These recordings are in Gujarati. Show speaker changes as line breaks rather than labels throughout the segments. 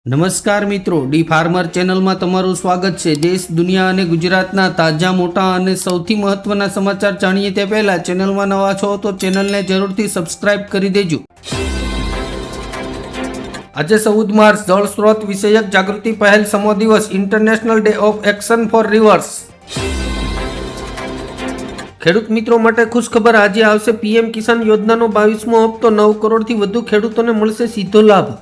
નમસ્કાર મિત્રો, ડી ફાર્મર ચેનલમાં તમારું સ્વાગત છે। દેશ, દુનિયા અને ગુજરાતના તાજા, મોટા અને સૌથી મહત્વના સમાચાર જાણીએ તે પહેલા ચેનલમાં નવા છો તો ચેનલને જરૂરથી સબસ્ક્રાઇબ કરી દેજો। આજે 14 માર્ચ જળ સ્ત્રોત વિષયક જાગૃતિ પહેલ સમો દિવસ, international day of action for rivers. ખેડૂત મિત્રો માટે ખુશખબર, આજે આવશે પીએમ કિસાન યોજનાનો 22મો હપ્તો। 9 કરોડથી વધુ ખેડૂતોને મળશે સીધો લાભ।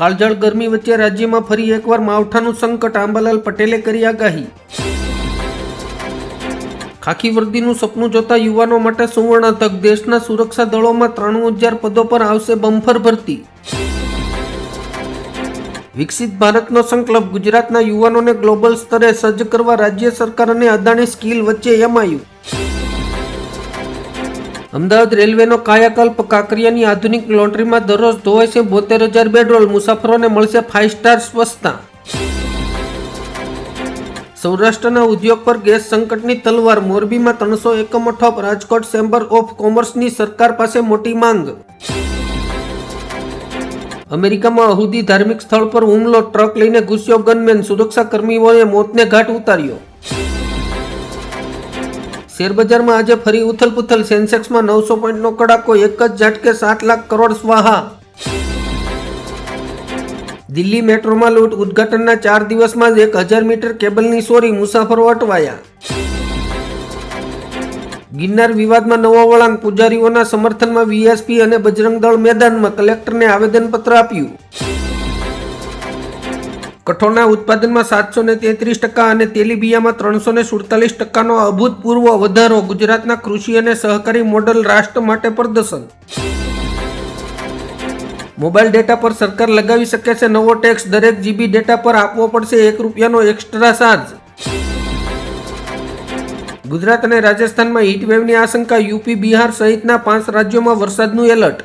કાળઝાળ ગરમી વચ્ચે રાજ્યમાં ફરી એકવાર માવઠાનું સંકટ, આંબાલાલ પટેલે કરી આગાહી। ખાખી વર્દીનું સપનું જોતા યુવાનો માટે સુવર્ણ તક, દેશના સુરક્ષા દળોમાં 93,000 પદો પર આવશે બમ્ફર ભરતી। વિકસિત ભારતનો સંકલ્પ, ગુજરાતના યુવાનોને ગ્લોબલ સ્તરે સજ્જ કરવા રાજ્ય સરકાર અને અદાણી સ્કીલ વચ્ચે MOU। અમદાવાદ રેલવેનો કાયાકલ્પ, કાંકરિયાની આધુનિક લોન્ડ્રીમાં દરરોજ ધોવાય છે 72,000 બેડરોલ, મુસાફરોને મળશે 5 સ્ટાર સ્વચ્છતા। સૌરાષ્ટ્રના ઉદ્યોગ પર ગેસ સંકટની તલવાર, મોરબીમાં 300 એકમો ઠપ, રાજકોટ ચેમ્બર ઓફ કોમર્સની સરકાર પાસે મોટી માંગ। અમેરિકામાં અહુદી ધાર્મિક સ્થળ પર હુમલો, ટ્રક લઈને ઘૂસ્યો ગનમેન, સુરક્ષા કર્મીઓએ મોતને ઘાટ ઉતાર્યો। શેરબજારમાં આજે ફરી ઉથલપુથલ, સેન્સેક્સમાં 900 પોઈન્ટનો કડાકો, એક જ ઝાટકે 7 લાખ કરોડ સ્વાહા। દિલ્હી મેટ્રોમાં લૂંટ, ઉદ્ઘાટનના 4 દિવસમાં જ 1000 મીટર કેબલની ચોરી, મુસાફરો અટવાયા। ગિરનાર વિવાદમાં નવો વળાંક, પૂજારીઓના સમર્થનમાં વીએસપી અને બજરંગ દળ મેદાનમાં, કલેક્ટરને આવેદનપત્ર આપ્યું। કઠોળના ઉત્પાદનમાં 733% અને તેલીબિયામાં 347%નો અભૂતપૂર્વ વધારો, ગુજરાતના કૃષિ અને સહકારી મોડલ રાષ્ટ્ર માટે પ્રદર્શન। મોબાઈલ ડેટા પર સરકાર લગાવી શકે છે નવો ટેક્સ, દરેક જીબી ડેટા પર આપવો પડશે ₹1નો એક્સ્ટ્રા ચાર્જ। ગુજરાત અને રાજસ્થાનમાં હીટવેવની આશંકા, યુપી, બિહાર સહિતના 5 રાજ્યોમાં વરસાદનું એલર્ટ।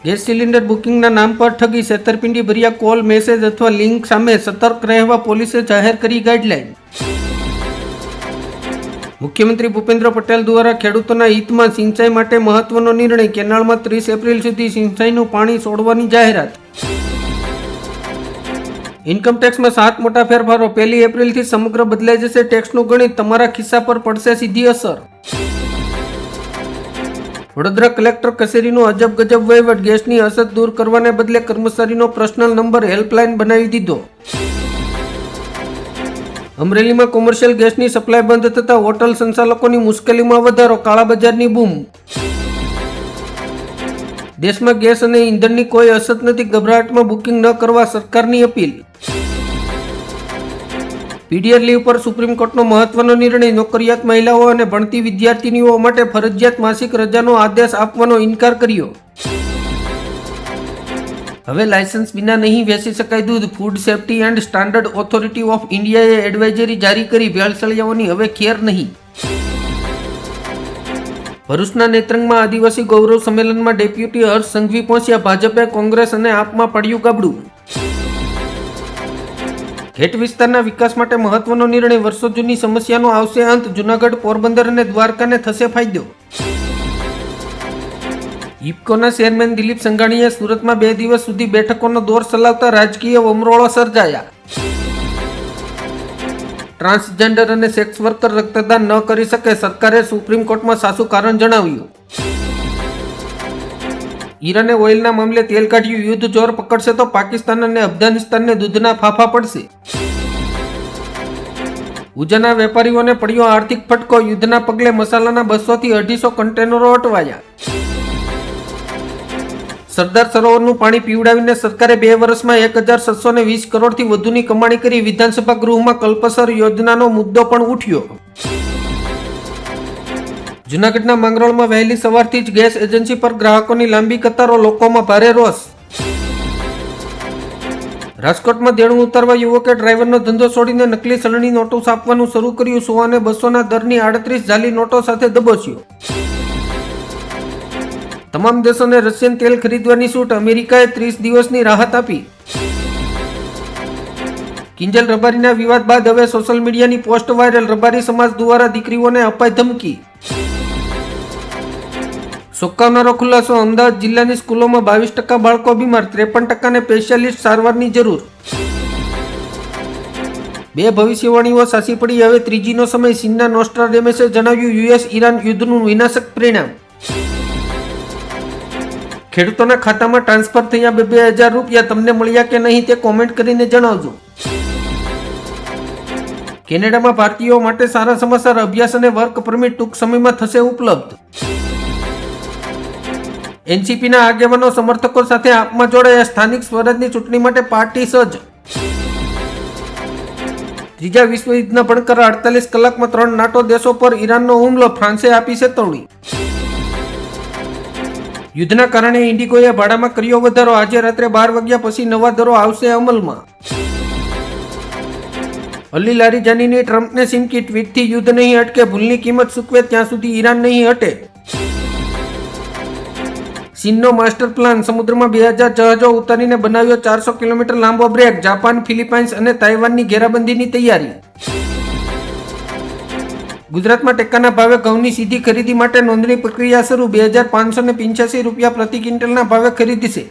ગેસ સિલિન્ડર બુકિંગના નામ પર ઠગી, છેતરપિંડી ભર્યા કોલ, મેસેજ અથવા લિંક સામે સતર્ક રહેવા પોલીસે જાહેર કરી ગાઈડલાઈન। મુખ્યમંત્રી ભૂપેન્દ્ર પટેલ દ્વારા ખેડૂતોના હિતમાં સિંચાઈ માટે મહત્વનો નિર્ણય, કેનાલમાં 30 એપ્રિલ સુધી સિંચાઈનું પાણી છોડવાની જાહેરાત। ઇન્કમટેક્સમાં 7 મોટા ફેરફારો, 1 એપ્રિલથી સમગ્ર બદલાઈ જશે ટેક્સનું ગણિત, તમારા ખિસ્સા પર પડશે સીધી અસર। વડોદરા કલેક્ટર કચેરીનો અજબ ગજબ વહીવટ, ગેસની અછત દૂર કરવાને બદલે કર્મચારીનો પર્સનલ નંબર હેલ્પલાઇન બનાવી દીધો। અમરેલીમાં કોમર્શિયલ ગેસની સપ્લાય બંધ થતા હોટલ સંચાલકોની મુશ્કેલીમાં વધારો, કાળાબજારની બૂમ। દેશમાં ગેસ અને ઈંધણની કોઈ અછત નથી, ગભરાટમાં બુકિંગ ન કરવા સરકારની અપીલ। પીડીઆર લીવ પર સુપ્રીમ કોર્ટનો મહત્વનો નિર્ણય, નોકરિયાત મહિલાઓ અને ભણતી વિદ્યાર્થીનીઓ માટે ફરજિયાત માસિક રજાનો આદેશ આપવાનો ઇનકાર કર્યો। હવે લાયસન્સ વિના નહીં વેચી શકાય દૂધ, food safety and standard authority of ઇન્ડિયાએ એડવાઇઝરી જારી કરી, ભેળસેળિયાઓની હવે ખેર નહીં। ભરૂચના નેત્રંગમાં આદિવાસી ગૌરવ સંમેલનમાં ડેપ્યુટી હર્ષ સંઘવી પહોંચ્યા, ભાજપે કોંગ્રેસ અને આપમાં પડ્યું ગાબડું। ઘેટ વિસ્તારના વિકાસ માટે મહત્વનો નિર્ણય, વર્ષો જૂની સમસ્યાનો આવશે અંત, જૂનાગઢ, પોરબંદર અને દ્વારકાને થશે ફાયદો। ઇફકોના ચેરમેન દિલીપ સંઘાણીએ સુરતમાં 2 દિવસ સુધી બેઠકોનો દોર ચલાવતા રાજકીય વમરોળો સર્જાયા। ટ્રાન્સજેન્ડર અને સેક્સ વર્કર રક્તદાન ન કરી શકે, સરકારે સુપ્રીમ કોર્ટમાં સાચું કારણ જણાવ્યું। ઈરાને ઓઇલના મામલે તેલ કાઢ્યું, યુદ્ધ જોર પકડશે તો પાકિસ્તાન અને અફઘાનિસ્તાનને દૂધના ફાફા પડશે। ઉજાના વેપારીઓને પડ્યો આર્થિક ફટકો, યુદ્ધના પગલે મસાલાના 200 થી 250 કન્ટેનરો અટવાયા। સરદાર સરોવરનું પાણી પીવડાવીને સરકારે 2 વર્ષમાં 1,720 કરોડથી વધુની કમાણી કરી, વિધાનસભા ગૃહમાં કલ્પસર યોજનાનો મુદ્દો પણ ઉઠ્યો। જૂનાગઢના માંગરોળમાં વહેલી સવારથી જ ગેસ એજન્સી પર ગ્રાહકોની લાંબી કતારો, લોકોમાં ભારે રોષ। રાજકોટમાં દેણું ઉતારવા યુવકે ડ્રાઈવરનો ધંધો છોડીને નકલી ચલણી નોટો છાપવાનું શરૂ કર્યું, 100 અને 200ના દરની 38 જાલી નોટો સાથે દબોચ્યો। તમામ દેશોને રશિયન તેલ ખરીદવાની છૂટ, અમેરિકાએ 30 દિવસની રાહત આપી। કિંજલ રબારીના વિવાદ બાદ હવે સોશિયલ મીડિયાની પોસ્ટ વાયરલ, રબારી સમાજ દ્વારા દીકરીઓને અપાઈ ધમકી। ચોંકાવનારો ખુલાસો. અમદાવાદ જિલ્લાની સ્કૂલોમાં 22% બાળકો બીમાર, 53%ને સ્પેશિયાલિસ્ટ સારવારની જરૂર. બે ભવિષ્યવાણીઓ સાચી પડી. હવે ત્રીજીનો સમય. ચીનના નોસ્ટ્રાડેમસે જણાવ્યું યુએસ ઈરાન યુદ્ધનું વિનાશક પરિણામ. ખેડૂતોના ખાતામાં ટ્રાન્સફર થયા 2,000 રૂપિયા. તમને મળ્યા કે નહીં તે કોમેન્ટ કરીને જણાવજો. કેનેડામાં ભારતીયો માટે સારા સમાચાર. અભ્યાસ અને વર્ક પરમિટ ટૂંક સમયમાં થશે ઉપલબ્ધ. એનસીપીના આગેવાનો સમર્થકો સાથે આપમાં જોડાયા. સ્થાનિક સ્વરાજની ચૂંટણી માટે પાર્ટી સજ્જ. ત્રીજા વિશ્વયુદ્ધના ભણકર 48 કલાકમાં 3 નાટો દેશો પર ઈરાનનો હુમલો. ફ્રાન્સે આપી ચેતવણી. યુદ્ધના કારણે ઇન્ડિગોએ ભાડામાં કર્યો વધારો. આજે રાત્રે 12 વાગ્યા પછી નવા દરો આવશે અમલમાં. અલી લારીજાનીની ટ્રમ્પને ચીમકી. ટ્વીટથી યુદ્ધ નહીં અટકે, ભૂલની કિંમત ચૂકવે ત્યાં સુધી ઈરાન નહીં હટે. ચીનનો માસ્ટર પ્લાન. સમુદ્રમાં 2000 જહાજો ઉતારીને બનાવ્યો 400 કિલોમીટર લાંબો બ્રેક. જાપાન, ફિલિપાઇન્સ અને તાઇવાનની ઘેરાબંધીની તૈયારી. ગુજરાતમાં ટેકાના ભાવે ઘઉંની સીધી ખરીદી માટે નોંધણી પ્રક્રિયા શરૂ. 2,585 રૂપિયા પ્રતિ ક્વિન્ટલના ભાવે ખરીદશે.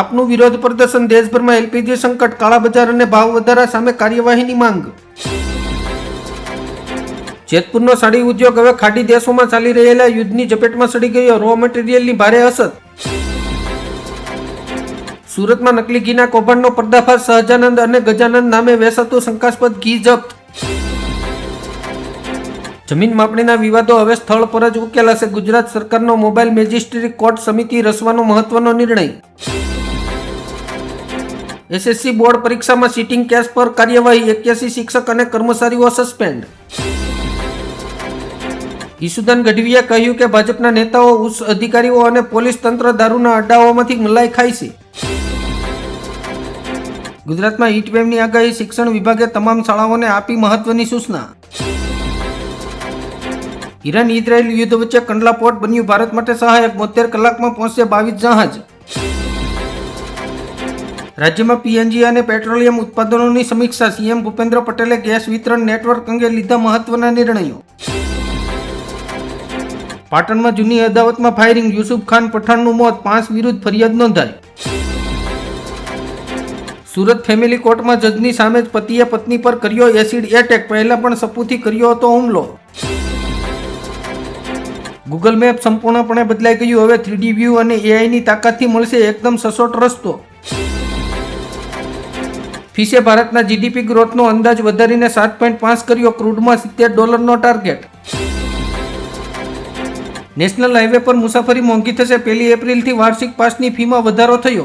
આપનું વિરોધ પ્રદર્શન. દેશભરમાં એલપીજી સંકટ, કાળાબજાર અને ભાવ વધારા સામે કાર્યવાહીની માંગ. જેતપુરનો સાડી ઉદ્યોગ હવે ખાડી દેશોમાં ચાલી રહેલા યુદ્ધની ઝપેટમાં સડી ગયો. રો મટીરિયલની ભારે અસર. સુરતમાં નકલી ઘીના કૌભાંડનો પર્દાફાશ. સહજાનંદ અને ગજાનંદ નામે વેચાતું શંકાસ્પદ ઘી જપ્ત. જમીન માપણીના વિવાદો હવે સ્થળ પર જ ઉકેલાશે. ગુજરાત સરકારનો મોબાઈલ મેજિસ્ટ્રેટ કોર્ટ સમિતિ રચવાનો મહત્વનો નિર્ણય. એસએસસી બોર્ડ પરીક્ષામાં સીટિંગ કેસ પર કાર્યવાહી. 81 શિક્ષક અને કર્મચારીઓ સસ્પેન્ડ. ઈસુદાન ગઢવીએ કહ્યું કે ભાજપના નેતાઓ, ઉચ્ચ અધિકારીઓ અને પોલીસ તંત્ર દારૂના અડ્ડાઓમાંથી મલાઈ ખાય છે. ગુજરાતમાં હીટવેવની આગાહી. શિક્ષણ વિભાગે તમામ શાળાઓને આપી મહત્વની સૂચના. ઈરાન ઇઝરાયલ યુદ્ધ વચ્ચે કંડલા પોર્ટ બન્યું ભારત માટે સહાયક. 72 કલાકમાં પહોંચશે 22 જહાજ. રાજ્યમાં પીએનજી અને પેટ્રોલિયમ ઉત્પાદનોની સમીક્ષા. સીએમ ભૂપેન્દ્ર પટેલે ગેસ વિતરણ નેટવર્ક અંગે લીધા મહત્વના નિર્ણયો. પાટણમાં જૂની અદાવતમાં ફાયરિંગ. યુસુફ ખાન પઠાણનું મોત. 5 વિરુદ્ધ ફરિયાદ નોંધાઈ. સુરત ફેમિલી કોર્ટમાં જજની સામે જ પતિએ પત્ની પર કર્યો એસિડ એટેક. પહેલા પણ સપૂથી કર્યો હતો હુમલો. ગૂગલ મેપ સંપૂર્ણપણે બદલાઈ ગયું. હવે 3D વ્યૂ અને એઆઈની તાકાતથી મળશે એકદમ સચોટ રસ્તો. ફિશે ભારતના જીડીપી ગ્રોથનો અંદાજ વધારીને 7.5 કર્યો. ક્રૂડમાં $70 ટાર્ગેટ. નેશનલ હાઈવે પર મુસાફરી મોંઘી થશે. 1 એપ્રિલથી વાર્ષિક પાસની ફીમાં વધારો થયો.